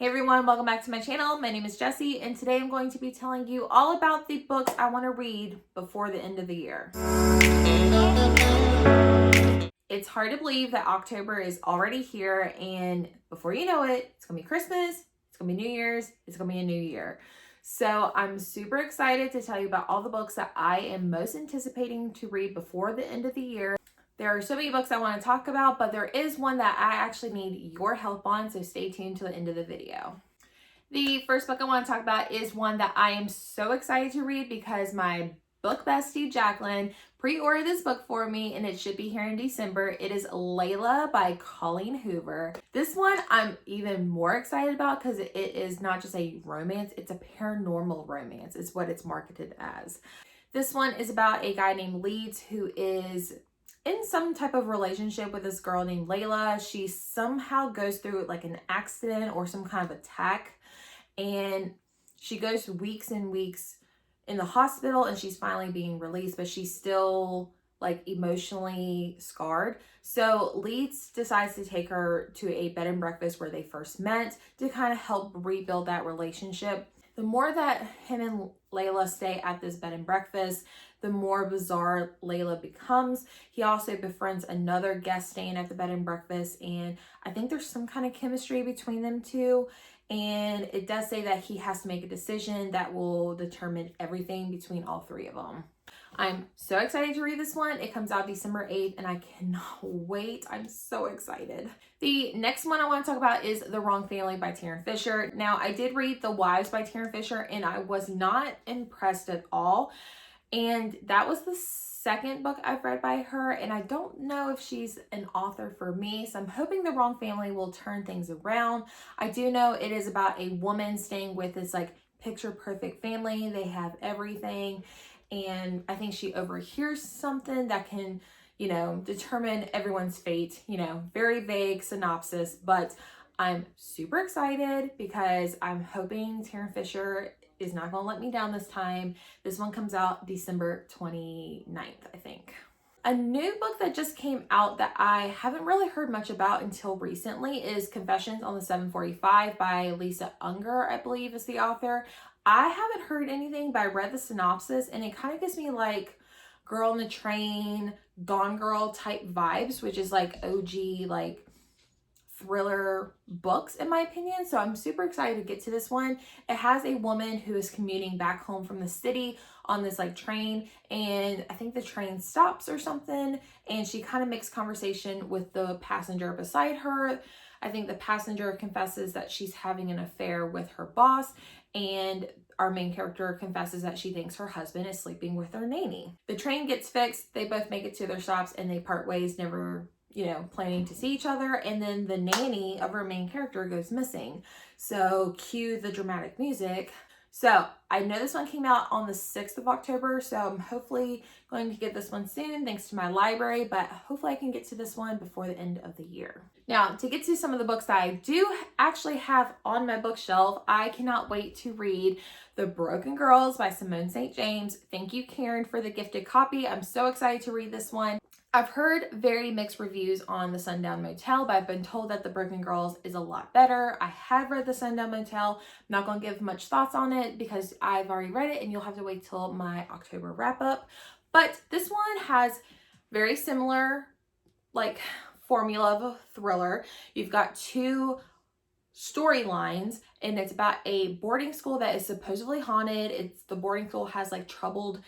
Hey everyone, welcome back to my channel. My name is Jessie, and today I'm going to be telling you all about the books I want to read before the end of the year. It's hard to believe that October is already here, and before you know it, it's going to be Christmas, it's going to be New Year's, it's going to be a new year. So I'm super excited to tell you about all the books that I am most anticipating to read before the end of the year. There are so many books I want to talk about, but there is one that I actually need your help on, so stay tuned to the end of the video. The first book I want to talk about is one that I am so excited to read because my book bestie Jacqueline pre-ordered this book for me, and it should be here in December. It is Layla by Colleen Hoover. This one I'm even more excited about because it is not just a romance, it's a paranormal romance is what it's marketed as. This one is about a guy named Leeds who is in some type of relationship with this girl named Layla. She somehow goes through like an accident or some kind of attack, and she goes weeks and weeks in the hospital, and she's finally being released, but she's still like emotionally scarred. So Leeds decides to take her to a bed and breakfast where they first met to kind of help rebuild that relationship. The more that him and Layla stay at this bed and breakfast, the more bizarre Layla becomes. He also befriends another guest staying at the bed and breakfast, and I think there's some kind of chemistry between them two. And it does say that he has to make a decision that will determine everything between all three of them. I'm so excited to read this one. It comes out December 8th, and I cannot wait. I'm so excited. The next one I want to talk about is The Wrong Family by Tarryn Fisher. Now, I did read The Wives by Tarryn Fisher, and I was not impressed at all. And that was the second book I've read by her, and I don't know if she's an author for me, so I'm hoping The Wrong Family will turn things around. I do know it is about a woman staying with this like picture perfect family. They have everything, and I think she overhears something that can, determine everyone's fate. Very vague synopsis, but I'm super excited because I'm hoping Tarryn Fisher is not going to let me down this time. This one comes out December 29th, I think. A new book that just came out that I haven't really heard much about until recently is Confessions on the 745 by Lisa Unger, I believe is the author. I haven't heard anything, but I read the synopsis, and it kind of gives me like Girl on the Train, Gone Girl type vibes, which is like OG, like thriller books in my opinion. So I'm super excited to get to this one. It has a woman who is commuting back home from the city on this like train, and I think the train stops or something, and she kind of makes conversation with the passenger beside her. I think the passenger confesses that she's having an affair with her boss, and our main character confesses that she thinks her husband is sleeping with her nanny. The train gets fixed, they both make it to their stops, and they part ways, never planning to see each other. And then the nanny of our main character goes missing. So cue the dramatic music. So I know this one came out on the 6th of October, so I'm hopefully going to get this one soon thanks to my library, but hopefully I can get to this one before the end of the year. Now, to get to some of the books that I do actually have on my bookshelf, I cannot wait to read The Broken Girls by Simone St. James. Thank you, Karen, for the gifted copy. I'm so excited to read this one. I've heard very mixed reviews on The Sundown Motel, but I've been told that The Broken Girls is a lot better. I have read The Sundown Motel. I'm not going to give much thoughts on it because I've already read it, and you'll have to wait till my October wrap up. But this one has very similar like formula of a thriller. You've got two storylines, and it's about a boarding school that is supposedly haunted. The boarding school has like troubled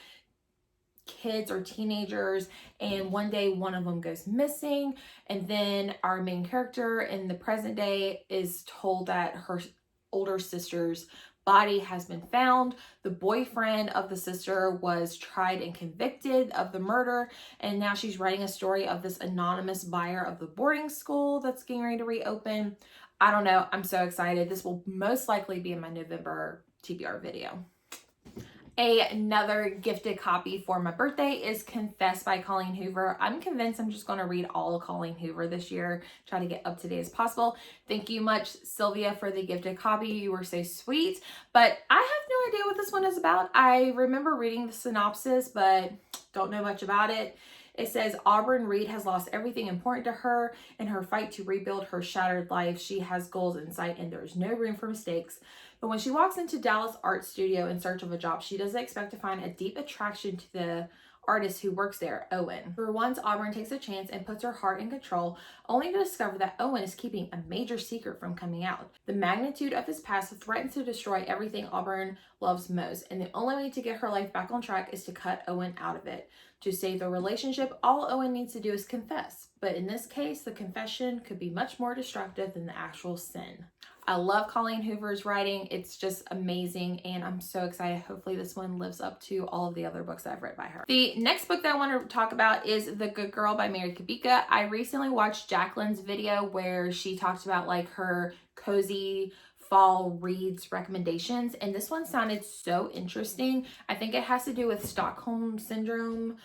kids or teenagers, and one day one of them goes missing, and then our main character in the present day is told that her older sister's body has been found. The boyfriend of the sister was tried and convicted of the murder, and now she's writing a story of this anonymous buyer of the boarding school that's getting ready to reopen. I don't know, I'm so excited. This will most likely be in my November TBR video. Another gifted copy for my birthday is Confess by Colleen Hoover. I'm convinced I'm just going to read all of Colleen Hoover this year, try to get up to date as possible. Thank you much, Sylvia, for the gifted copy. You were so sweet, but I have no idea what this one is about. I remember reading the synopsis, but don't know much about it. It says Auburn Reed has lost everything important to her in her fight to rebuild her shattered life. She has goals in sight and there's no room for mistakes. But when she walks into Dallas art studio in search of a job, she doesn't expect to find a deep attraction to the artist who works there, Owen. For once, Auburn takes a chance and puts her heart in control, only to discover that Owen is keeping a major secret from coming out. The magnitude of his past threatens to destroy everything Auburn loves most, and the only way to get her life back on track is to cut Owen out of it. To save the relationship, all Owen needs to do is confess. But in this case, the confession could be much more destructive than the actual sin. I love Colleen Hoover's writing. It's just amazing, and I'm so excited. Hopefully this one lives up to all of the other books that I've read by her. The next book that I want to talk about is The Good Girl by Mary Kubica. I recently watched Jacqueline's video where she talked about like her cozy fall reads recommendations, and this one sounded so interesting. I think it has to do with Stockholm Syndrome.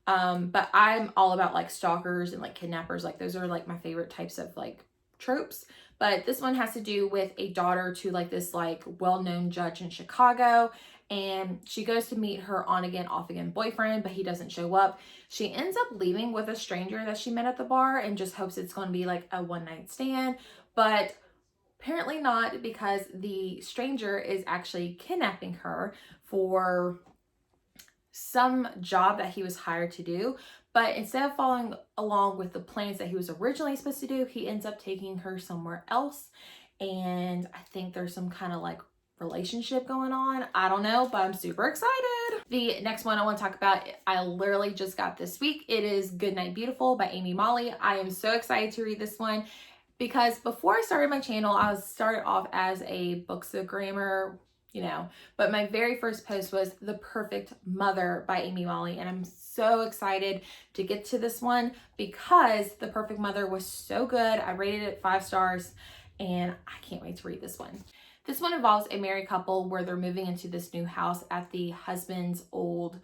But I'm all about like stalkers and like kidnappers. Like those are like my favorite types of like tropes. But this one has to do with a daughter to like this like well-known judge in Chicago, and she goes to meet her on again off again boyfriend, but he doesn't show up. She ends up leaving with a stranger that she met at the bar and just hopes it's going to be like a one-night stand, but apparently not, because the stranger is actually kidnapping her for some job that he was hired to do. But instead of following along with the plans that he was originally supposed to do, he ends up taking her somewhere else. And I think there's some kind of like relationship going on. I don't know, but I'm super excited. The next one I want to talk about, I literally just got this week. It is Goodnight Beautiful by Amy Molly. I am so excited to read this one because before I started my channel, I started off as a bookstagrammer, you know, but my very first post was The Perfect Mother by Amy Molly, and I'm so excited to get to this one because The Perfect Mother was so good. I rated it 5 stars, and I can't wait to read this one. This one involves a married couple where they're moving into this new house at the husband's old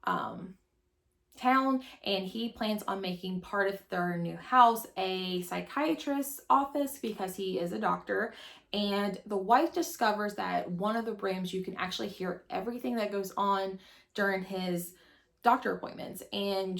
town, and he plans on making part of their new house a psychiatrist's office because he is a doctor. And the wife discovers that one of the rooms you can actually hear everything that goes on during his doctor appointments, and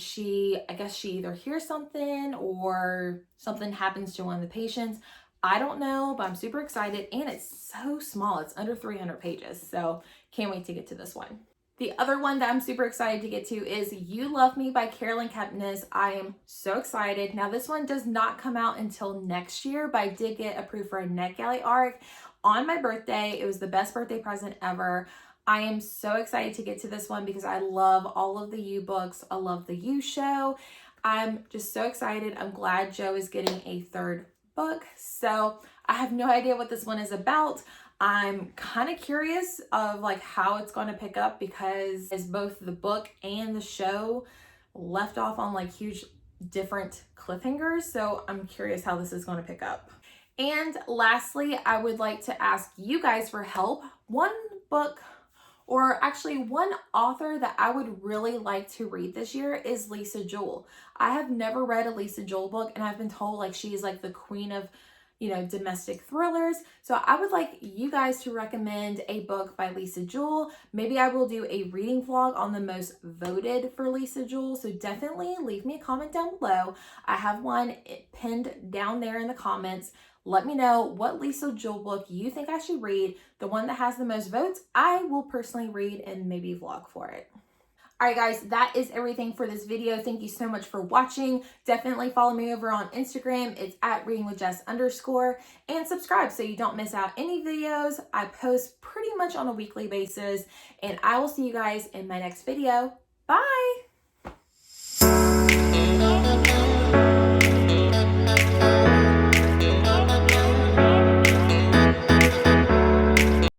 I guess she either hears something or something happens to one of the patients. I don't know, but I'm super excited, and it's so small. It's under 300 pages, so can't wait to get to this one. The other one that I'm super excited to get to is You Love Me by Carolyn Kepnes. I am so excited. Now, this one does not come out until next year, but I did get approved for a NetGalley arc on my birthday. It was the best birthday present ever. I am so excited to get to this one because I love all of the You books. I love the You show. I'm just so excited. I'm glad Joe is getting a 3rd book. So I have no idea what this one is about. I'm kind of curious of like how it's going to pick up because as both the book and the show left off on like huge different cliffhangers. So I'm curious how this is going to pick up. And lastly, I would like to ask you guys for help. One book, or actually one author that I would really like to read this year is Lisa Jewell. I have never read a Lisa Jewell book, and I've been told like she's like the queen of, you know, domestic thrillers. So I would like you guys to recommend a book by Lisa Jewell. Maybe I will do a reading vlog on the most voted for Lisa Jewell. So definitely leave me a comment down below. I have one pinned down there in the comments. Let me know what Lisa Jewell book you think I should read. The one that has the most votes, I will personally read and maybe vlog for it. All right, guys, that is everything for this video. Thank you so much for watching. Definitely follow me over on Instagram. It's at readingwithjess_, and subscribe so you don't miss out any videos. I post pretty much on a weekly basis, and I will see you guys in my next video. Bye.